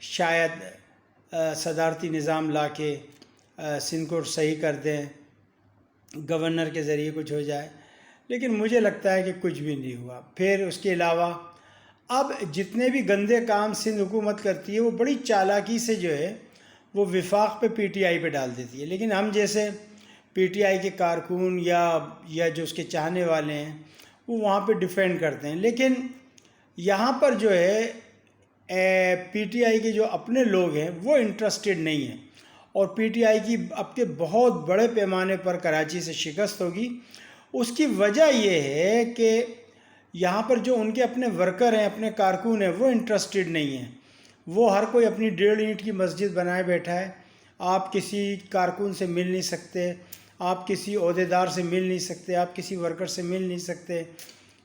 شاید صدارتی نظام لا کے سندھ کو صحیح کر دیں، گورنر کے ذریعے کچھ ہو جائے، لیکن مجھے لگتا ہے کہ کچھ بھی نہیں ہوا۔ پھر اس کے علاوہ اب جتنے بھی گندے کام سندھ حکومت کرتی ہے وہ بڑی چالاکی سے جو ہے وہ وفاق پہ پی ٹی آئی پہ ڈال دیتی ہے، لیکن ہم جیسے پی ٹی آئی کے کارکن یا جو اس کے چاہنے والے ہیں وہ وہاں پہ ڈیفینڈ کرتے ہیں، لیکن یہاں پر جو ہے پی ٹی آئی کے جو اپنے لوگ ہیں وہ انٹرسٹڈ نہیں ہیں، اور پی ٹی آئی کی اب کے بہت بڑے پیمانے پر کراچی سے شکست ہوگی۔ اس کی وجہ یہ ہے کہ یہاں پر جو ان کے اپنے ورکر ہیں، اپنے کارکن ہیں، وہ انٹرسٹڈ نہیں ہیں۔ وہ ہر کوئی اپنی 1.5 اینٹ کی مسجد بنائے بیٹھا ہے، آپ کسی کارکن سے مل نہیں سکتے، آپ کسی عہدیدار سے مل نہیں سکتے، آپ کسی ورکر سے مل نہیں سکتے۔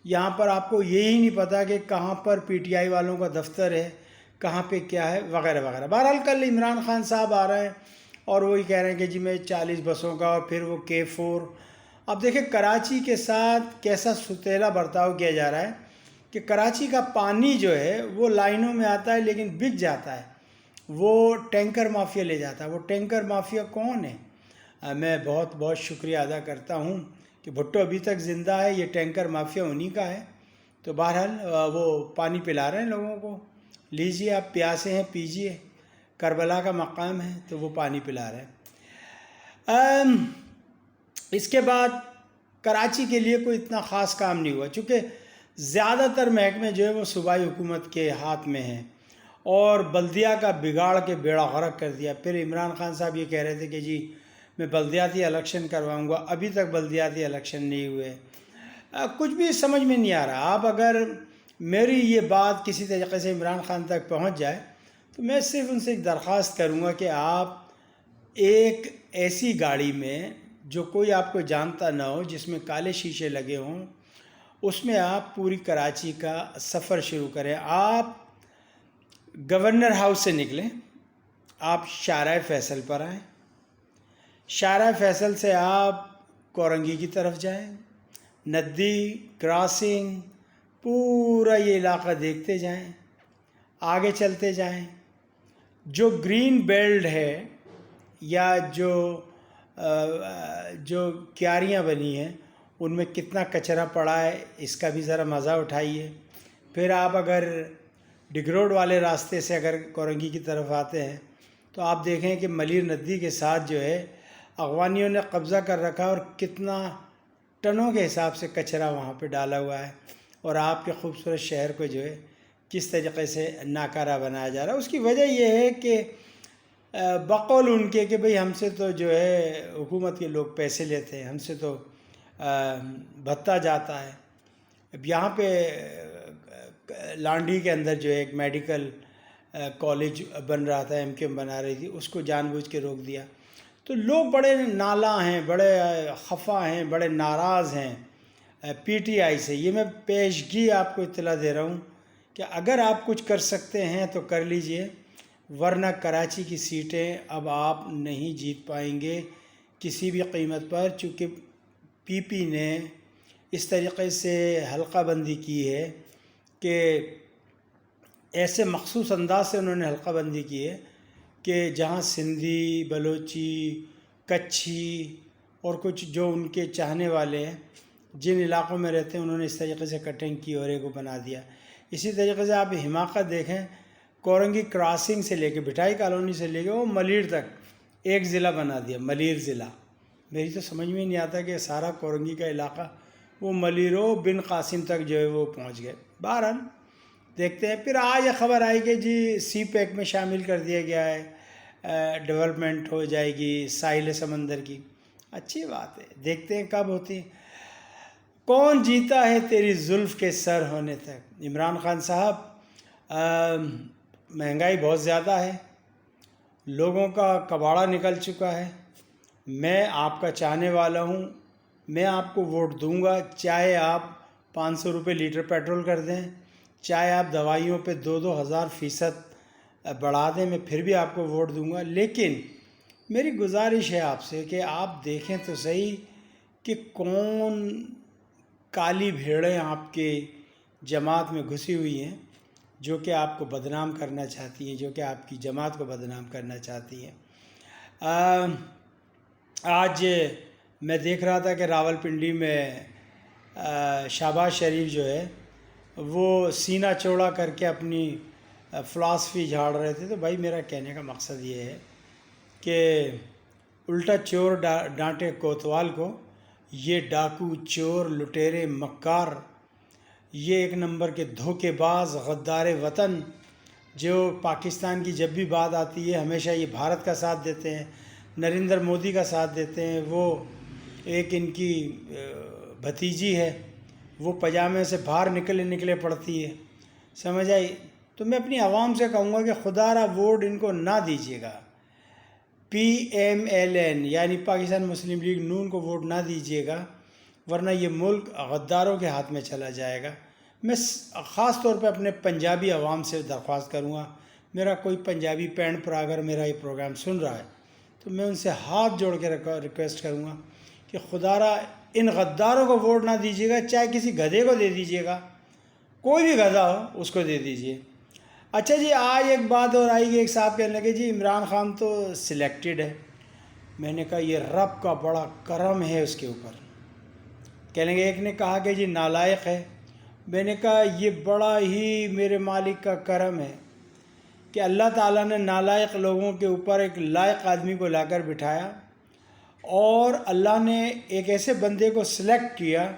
یہاں پر آپ کو یہی نہیں پتہ کہ کہاں پر پی ٹی آئی والوں کا دفتر ہے، کہاں پہ کیا ہے، وغیرہ وغیرہ۔ بہرحال کل عمران خان صاحب آ رہے ہیں اور وہی کہہ رہے ہیں کہ جی میں 40 بسوں کا، اور پھر وہ K4۔ اب دیکھیں کراچی کے ساتھ کیسا ستیلا برتاؤ کیا جا رہا ہے کہ کراچی کا پانی جو ہے وہ لائنوں میں آتا ہے لیکن بک جاتا ہے، وہ ٹینکر مافیا لے جاتا ہے۔ وہ ٹینکر مافیا کون ہے؟ میں بہت بہت شکریہ ادا کرتا ہوں کہ بھٹو ابھی تک زندہ ہے، یہ ٹینکر مافیا انہی کا ہے۔ تو بہرحال وہ پانی پلا رہے ہیں لوگوں کو، لیجئے آپ پیاسے ہیں پیجئے، کربلا کا مقام ہے تو وہ پانی پلا رہے ہیں۔ اس کے بعد کراچی کے لیے کوئی اتنا خاص کام نہیں ہوا، چونکہ زیادہ تر محکمے جو ہے وہ صوبائی حکومت کے ہاتھ میں ہیں، اور بلدیہ کا بگاڑ کے بیڑا غرق کر دیا۔ پھر عمران خان صاحب یہ کہہ رہے تھے کہ جی میں بلدیاتی الیکشن کرواؤں گا، ابھی تک بلدیاتی الیکشن نہیں ہوئے۔ کچھ بھی سمجھ میں نہیں آ رہا۔ آپ اگر میری یہ بات کسی طریقے سے عمران خان تک پہنچ جائے تو میں صرف ان سے ایک درخواست کروں گا کہ آپ ایک ایسی گاڑی میں جو کوئی آپ کو جانتا نہ ہو، جس میں کالے شیشے لگے ہوں، اس میں آپ پوری کراچی کا سفر شروع کریں۔ آپ گورنر ہاؤس سے نکلیں، آپ شارع فیصل پر آئیں، شارع فیصل سے آپ کورنگی کی طرف جائیں، ندی کراسنگ پورا یہ علاقہ دیکھتے جائیں، آگے چلتے جائیں۔ جو گرین بیلٹ ہے یا جو کیاریاں بنی ہیں ان میں کتنا کچرا پڑا ہے اس کا بھی ذرا مزہ اٹھائیے۔ پھر آپ اگر ڈگ روڈ والے راستے سے اگر کورنگی کی طرف آتے ہیں تو آپ دیکھیں کہ ملیر ندی کے ساتھ جو ہے اغوانیوں نے قبضہ کر رکھا اور کتنا ٹنوں کے حساب سے کچرا وہاں پہ ڈالا ہوا ہے، اور آپ کے خوبصورت شہر کو جو ہے کس طریقے سے ناکارہ بنایا جا رہا ہے۔ اس کی وجہ یہ ہے کہ بقول ان کے کہ بھئی ہم سے تو جو ہے حکومت کے لوگ پیسے لیتے ہیں، ہم سے تو بھتہ جاتا ہے۔ اب یہاں پہ لانڈی کے اندر جو ہے ایک میڈیکل کالج بن رہا تھا، MKM بنا رہی تھی، اس کو جان بوجھ کے روک دیا۔ تو لوگ بڑے نالاں ہیں، بڑے خفا ہیں، بڑے ناراض ہیں پی ٹی آئی سے۔ یہ میں پیشگی آپ کو اطلاع دے رہا ہوں کہ اگر آپ کچھ کر سکتے ہیں تو کر لیجئے، ورنہ کراچی کی سیٹیں اب آپ نہیں جیت پائیں گے کسی بھی قیمت پر، چونکہ پی نے اس طریقے سے حلقہ بندی کی ہے کہ ایسے مخصوص انداز سے انہوں نے حلقہ بندی کی ہے کہ جہاں سندھی، بلوچی، کچھی اور کچھ جو ان کے چاہنے والے ہیں جن علاقوں میں رہتے ہیں، انہوں نے اس طریقے سے کٹنگ کی اور ایک کو بنا دیا۔ اسی طریقے سے آپ حماقت دیکھیں، کورنگی کراسنگ سے لے کے بھٹائی کالونی سے لے کے وہ ملیر تک ایک ضلع بنا دیا، ملیر ضلع۔ میری تو سمجھ میں نہیں آتا کہ سارا کورنگی کا علاقہ وہ ملیر و بن قاسم تک جو ہے وہ پہنچ گئے۔ بہرحال دیکھتے ہیں۔ پھر آج یہ خبر آئی کہ جی CPEC میں شامل کر دیا گیا ہے، ڈیولپمنٹ ہو جائے گی ساحل سمندر کی۔ اچھی بات ہے، دیکھتے ہیں کب ہوتی ہے۔ کون جیتا ہے تیری زلف کے سر ہونے تک؟ عمران خان صاحب، مہنگائی بہت زیادہ ہے، لوگوں کا کباڑہ نکل چکا ہے۔ میں آپ کا چاہنے والا ہوں، میں آپ کو ووٹ دوں گا، چاہے آپ 500 روپے لیٹر پیٹرول کر دیں، چاہے آپ دوائیوں پہ 2,000% بڑھا دیں، میں پھر بھی آپ کو ووٹ دوں گا۔ لیکن میری گزارش ہے آپ سے کہ آپ دیکھیں تو صحیح کہ کون کالی بھیڑیں آپ کے جماعت میں گھسی ہوئی ہیں جو کہ آپ کو بدنام کرنا چاہتی ہیں، جو کہ آپ کی جماعت کو بدنام کرنا چاہتی ہیں۔ آج میں دیکھ رہا تھا کہ راول پنڈی میں شہباز شریف جو ہے وہ سینہ چوڑا کر کے اپنی فلاسفی جھاڑ رہے تھے۔ تو بھائی میرا کہنے کا مقصد یہ ہے کہ الٹا چور ڈانٹے کوتوال کو، یہ ڈاکو، چور، لٹیرے، مکار، یہ ایک نمبر کے دھوکے باز، غدار وطن، جو پاکستان کی جب بھی بات آتی ہے ہمیشہ یہ بھارت کا ساتھ دیتے ہیں، نریندر مودی کا ساتھ دیتے ہیں۔ وہ ایک ان کی بھتیجی ہے، وہ پاجامے سے باہر نکلے پڑتی ہے، سمجھ آئی؟ تو میں اپنی عوام سے کہوں گا کہ خدا را ووٹ ان کو نہ دیجیے گا، PMLN یعنی پاکستان مسلم لیگ نون کو ووٹ نہ دیجیے گا، ورنہ یہ ملک غداروں کے ہاتھ میں چلا جائے گا۔ میں خاص طور پہ اپنے پنجابی عوام سے درخواست کروں گا، میرا کوئی پنجابی پینڈ پر اگر میرا یہ پروگرام سن رہا ہے تو میں ان سے ہاتھ جوڑ کے ریکویسٹ کروں گا کہ خدا را ان غداروں کو ووٹ نہ دیجیے گا، چاہے کسی گدھے کو دے دیجیے گا، کوئی بھی گدھا ہو اس کو دے دیجیے۔ اچھا جی، آج ایک بات اور آئی کہ ایک صاحب کہنے لگے جی عمران خان تو سلیکٹڈ ہے۔ میں نے کہا یہ رب کا بڑا کرم ہے اس کے اوپر۔ کہنے لگے ایک نے کہا کہ جی نالائق ہے۔ میں نے کہا یہ بڑا ہی میرے مالک کا کرم ہے کہ اللہ تعالیٰ نے نالائق لوگوں کے اوپر ایک لائق آدمی کو لا کر بٹھایا، اور اللہ نے ایک ایسے بندے کو سلیکٹ کیا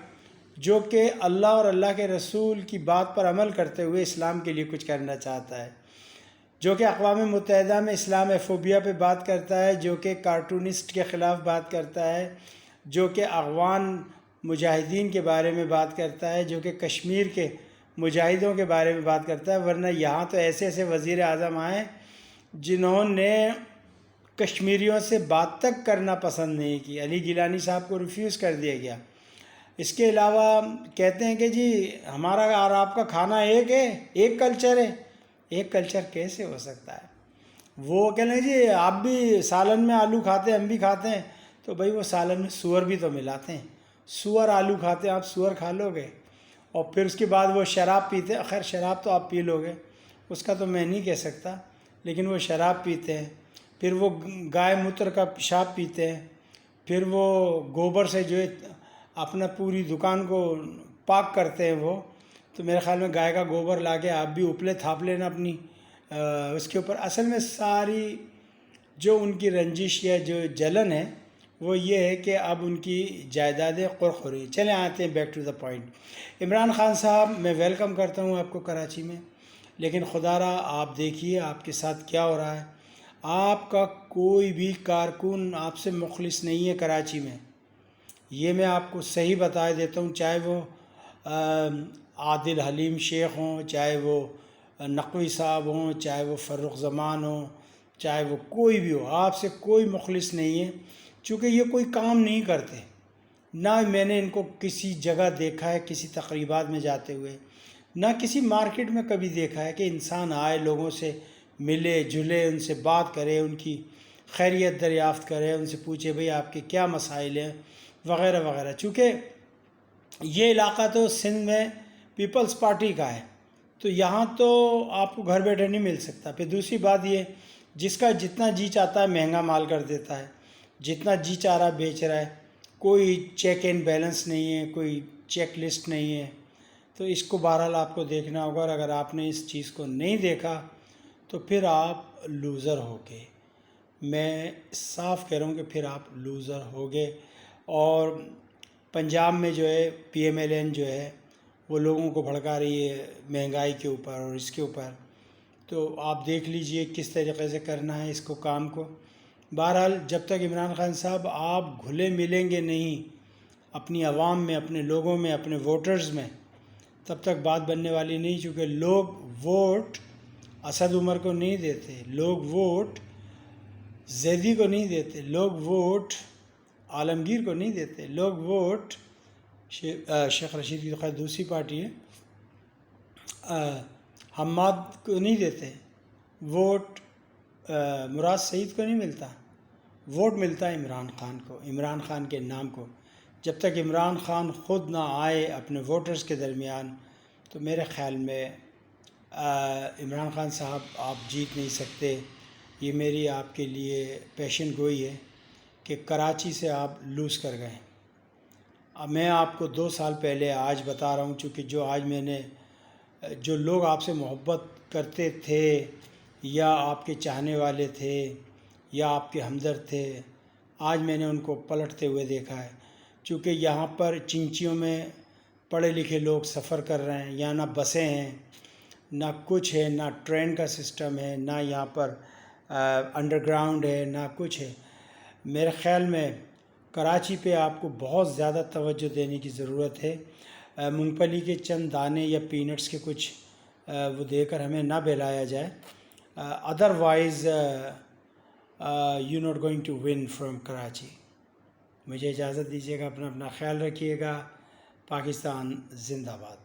جو کہ اللہ اور اللہ کے رسول کی بات پر عمل کرتے ہوئے اسلام کے لیے کچھ کرنا چاہتا ہے، جو کہ اقوام متحدہ میں اسلام فوبیا پہ بات کرتا ہے، جو کہ کارٹونسٹ کے خلاف بات کرتا ہے، جو کہ افغان مجاہدین کے بارے میں بات کرتا ہے، جو کہ کشمیر کے مجاہدوں کے بارے میں بات کرتا ہے۔ ورنہ یہاں تو ایسے ایسے وزیر اعظم آئے جنہوں نے کشمیریوں سے بات تک کرنا پسند نہیں کی۔ علی گیلانی صاحب کو ریفیوز کر دیا گیا۔ اس کے علاوہ کہتے ہیں کہ جی ہمارا اور آپ کا کھانا ایک ہے، ایک کلچر ہے۔ ایک کلچر کیسے ہو سکتا ہے؟ وہ کہہ لیں جی آپ بھی سالن میں آلو کھاتے ہیں، ہم بھی کھاتے ہیں، تو بھائی وہ سالن میں سور بھی تو ملاتے ہیں۔ سور آلو کھاتے ہیں، آپ سور کھا لو گے، اور پھر اس کے بعد وہ شراب پیتے ہیں۔ خیر شراب تو آپ پی لو گے، اس کا تو میں نہیں کہہ سکتا، لیکن وہ شراب پیتے ہیں، پھر وہ گائے موتر کا پیشاب پیتے ہیں، پھر وہ گوبر سے جو ہے اپنا پوری دکان کو پاک کرتے ہیں۔ وہ تو میرے خیال میں گائے کا گوبر لا کے آپ بھی اپلے تھاپ لینا اپنی اس کے اوپر۔ اصل میں ساری جو ان کی رنجش یا جو جلن ہے وہ یہ ہے کہ اب ان کی جائیدادیں قرق ہو رہی ہیں۔ چلیں آتے ہیں back to the point. Imran Khan صاحب میں ویلکم کرتا ہوں آپ کو کراچی میں، لیکن خدا را آپ دیکھیے آپ کے ساتھ کیا ہو رہا ہے۔ آپ کا کوئی بھی کارکن آپ سے مخلص نہیں ہے کراچی میں، یہ میں آپ کو صحیح بتا دیتا ہوں، چاہے وہ عادل حلیم شیخ ہوں، چاہے وہ نقوی صاحب ہوں، چاہے وہ فرخ زمان ہوں، چاہے وہ کوئی بھی ہو، آپ سے کوئی مخلص نہیں ہے، چونکہ یہ کوئی کام نہیں کرتے۔ نہ میں نے ان کو کسی جگہ دیکھا ہے کسی تقریبات میں جاتے ہوئے، نہ کسی مارکیٹ میں کبھی دیکھا ہے کہ انسان آئے لوگوں سے ملے جلے، ان سے بات کرے، ان کی خیریت دریافت کرے، ان سے پوچھے بھئی آپ کے کیا مسائل ہیں وغیرہ وغیرہ۔ چونکہ یہ علاقہ تو سندھ میں پیپلز پارٹی کا ہے، تو یہاں تو آپ کو گھر بیٹھے نہیں مل سکتا۔ پھر دوسری بات یہ، جس کا جتنا جی چاہتا ہے مہنگا مال کر دیتا ہے، جتنا جی چاہ رہا بیچ رہا ہے، کوئی چیک اینڈ بیلنس نہیں ہے، کوئی چیک لسٹ نہیں ہے۔ تو اس کو بہرحال آپ کو دیکھنا ہوگا، اور اگر آپ نے اس چیز کو نہیں دیکھا تو پھر آپ لوزر ہوگے۔ میں صاف کہہ رہا ہوں کہ پھر آپ لوزر ہوگے۔ اور پنجاب میں جو ہے PMLN جو ہے وہ لوگوں کو بھڑکا رہی ہے مہنگائی کے اوپر اور اس کے اوپر، تو آپ دیکھ لیجئے کس طریقے سے کرنا ہے اس کو کام کو۔ بہرحال جب تک عمران خان صاحب آپ گھلے ملیں گے نہیں اپنی عوام میں، اپنے لوگوں میں، اپنے ووٹرز میں، تب تک بات بننے والی نہیں۔ چونکہ لوگ ووٹ اسد عمر کو نہیں دیتے، لوگ ووٹ زیدی کو نہیں دیتے، لوگ ووٹ عالمگیر کو نہیں دیتے، لوگ ووٹ شیخ رشید کی تو خیر دوسری پارٹی ہے، حماد کو نہیں دیتے، ووٹ مراد سعید کو نہیں ملتا، ووٹ ملتا ہے عمران خان کو، عمران خان کے نام کو۔ جب تک عمران خان خود نہ آئے اپنے ووٹرز کے درمیان، تو میرے خیال میں عمران خان صاحب آپ جیت نہیں سکتے، یہ میری آپ کے لیے پیشن گوئی ہے کہ کراچی سے آپ لوز کر گئے۔ اب میں آپ کو 2 سال پہلے آج بتا رہا ہوں، چونکہ جو لوگ آپ سے محبت کرتے تھے یا آپ کے چاہنے والے تھے یا آپ کے ہمدرد تھے، آج میں نے ان کو پلٹتے ہوئے دیکھا ہے، چونکہ یہاں پر چنچیوں میں پڑھے لکھے لوگ سفر کر رہے ہیں، یہاں نہ بسیں ہیں، نہ کچھ ہے، نہ ٹرین کا سسٹم ہے، نہ یہاں پر انڈر گراؤنڈ ہے، نہ کچھ ہے۔ میرے خیال میں کراچی پہ آپ کو بہت زیادہ توجہ دینے کی ضرورت ہے۔ مونگ پھلی کے چند دانے یا پینٹس کے کچھ وہ دے کر ہمیں نہ بہلایا جائے، otherwise you not going to won from Karachi. مجھے اجازت دیجیے گا، اپنا خیال رکھیے گا۔ پاکستان زندہ باد۔